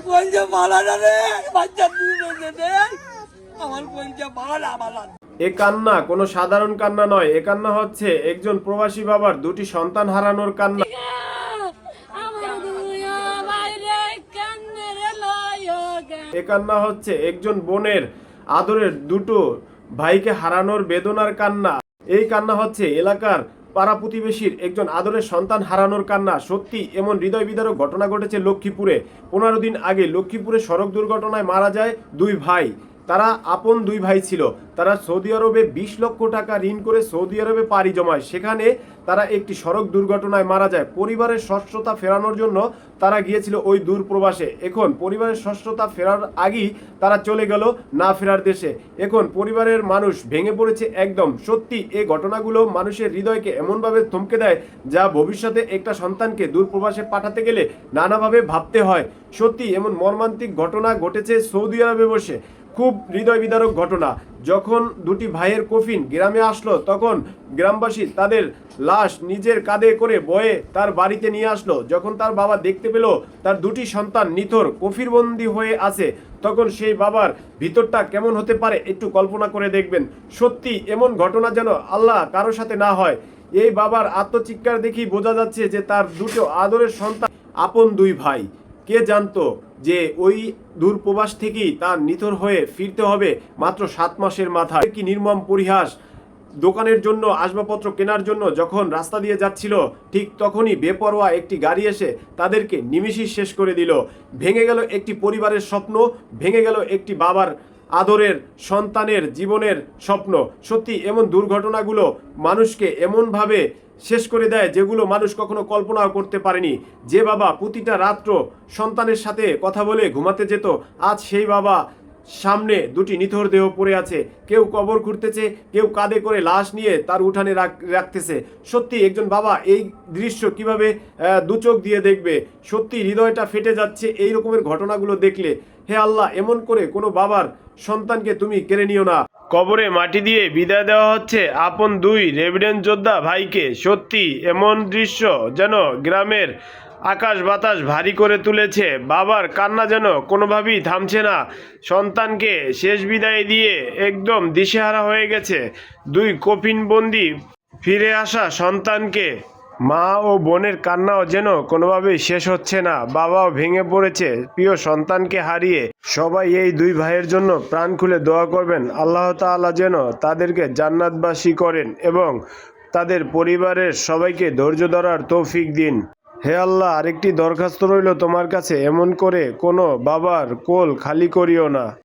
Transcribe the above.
কইছে মালা না রে, বাচ্চা দিয়ে দে, আমার কইছে মালা মালা। এ কান্না কোনো সাধারণ কান্না নয়, এ কান্না হচ্ছে একজন প্রবাসী বাবার দুটি সন্তান হারানোর কান্না। এ কান্না হচ্ছে একজন বোনের আদরের দুটো ভাইকে হারানোর বেদনার কান্না। এই কান্না হচ্ছে এলাকার পাড়া প্রতিবেশীর একজন আদরের সন্তান হারানোর কান্না। সত্যি এমন হৃদয় বিদারক ঘটনা ঘটেছে লক্ষ্মীপুরে। 15 দিন আগে লক্ষ্মীপুরে সড়ক দুর্ঘটনায় মারা যায় দুই ভাই। তারা আপন দুই ভাই ছিল। তারা সৌদি আরবে 20 লক্ষ টাকা ঋণ করে সৌদি আরবে পাড়ি জমায়। সেখানে তারা একটি সড়ক দুর্ঘটনায় মারা যায়। পরিবারের ষষ্ঠতা ফেরানোর জন্য তারা গিয়েছিল ওই দূর প্রবাসে। এখন পরিবারের ষষ্ঠতা ফেরার আগেই তারা চলে গেল না ফেরার দেশে। এখন পরিবারের মানুষ ভেঙে পড়েছে একদম। সত্যি এই ঘটনাগুলো মানুষের হৃদয়কে এমনভাবে থমকে দেয়, যা ভবিষ্যতে একটা সন্তানকে দূর প্রবাসে পাঠাতে গেলে নানাভাবে ভাবতে হয়। সত্যি এমন মর্মান্তিক ঘটনা ঘটেছে সৌদি আরবে বসে। খুব হৃদয় বিদারক ঘটনা। যখন দুটি ভাইয়ের কফিন গ্রামে আসলো, তখন গ্রামবাসী তাদের লাশ নিজের কাঁধে করে বয়ে তার বাড়িতে নিয়ে আসলো। যখন তার বাবা দেখতে পেল তার দুটি সন্তান নিথর কফিরবন্দি হয়ে আছে, তখন সেই বাবার ভিতরটা কেমন হতে পারে একটু কল্পনা করে দেখবেন। সত্যি এমন ঘটনা যেন আল্লাহ কারো সাথে না হয়। এই বাবার আত্মচিৎকার দেখেই বোঝা যাচ্ছে যে তার দুটো আদরের সন্তান আপন দুই ভাই। কে জানতো যে ওই দূর প্রবাস থেকেই তার নিথর হয়ে ফিরতে হবে মাত্র 7 মাসের মাথায়। কি নির্মম পরিহাস। দোকানের জন্য আসবাবপত্র কেনার জন্য যখন রাস্তা দিয়ে যাচ্ছিল, ঠিক তখনই বেপরোয়া একটি গাড়ি এসে তাদেরকে নিমেষেই শেষ করে দিল। ভেঙে গেল একটি পরিবারের স্বপ্ন, ভেঙে গেল একটি বাবার আদরের সন্তানের জীবনের স্বপ্ন। সত্যি এমন দুর্ঘটনাগুলো মানুষকে এমনভাবে শেষ করে দেয় যেগুলো মানুষ কখনো কল্পনাও করতে পারেনি। যে বাবা প্রতিটা রাত্র সন্তানের সাথে কথা বলে ঘুমাতে যেত, আজ সেই বাবা সামনে দুটি নিথর দেহ পড়ে আছে। কেউ কবর খুঁড়তেছে, কেউ কাঁধে করে লাশ নিয়ে তার উঠানে রাখতেছে। সত্যি একজন বাবা এই দৃশ্য কিভাবে দু চোখ দিয়ে দেখবে। সত্যি হৃদয়টা ফেটে যাচ্ছে এই রকমের ঘটনাগুলো দেখলে। হে আল্লাহ, এমন করে কোনো বাবার সন্তানকে তুমি কেড়ে নিও না। কবরে মাটি দিয়ে বিদায় দেওয়া হচ্ছে আপন দুই রেভিডেন্স যোদ্ধা ভাইকে। সত্যি এমন দৃশ্য যেন গ্রামের আকাশ বাতাস ভারী করে তুলেছে। বাবার কান্না যেন কোনোভাবেই থামছে না। সন্তানকে শেষ বিদায় দিয়ে একদম দিশেহারা হয়ে গেছে দুই কফিনবন্দি ফিরে আসা সন্তানকে। মা ও বোনের কান্নাও যেন কোনোভাবেই শেষ হচ্ছে না। বাবাও ভেঙে পড়েছে প্রিয় সন্তানকে হারিয়ে। সবাই এই দুই ভাইয়ের জন্য প্রাণ খুলে দোয়া করবেন, আল্লাহ তাআলা যেন তাদেরকে জান্নাতবাসী করেন এবং তাদের পরিবারের সবাইকে ধৈর্য ধরার তৌফিক দিন। হে আল্লাহ, আরেকটি দরখাস্ত রইল তোমার কাছে, এমন করে কোনো বাবার কোল খালি করিও না।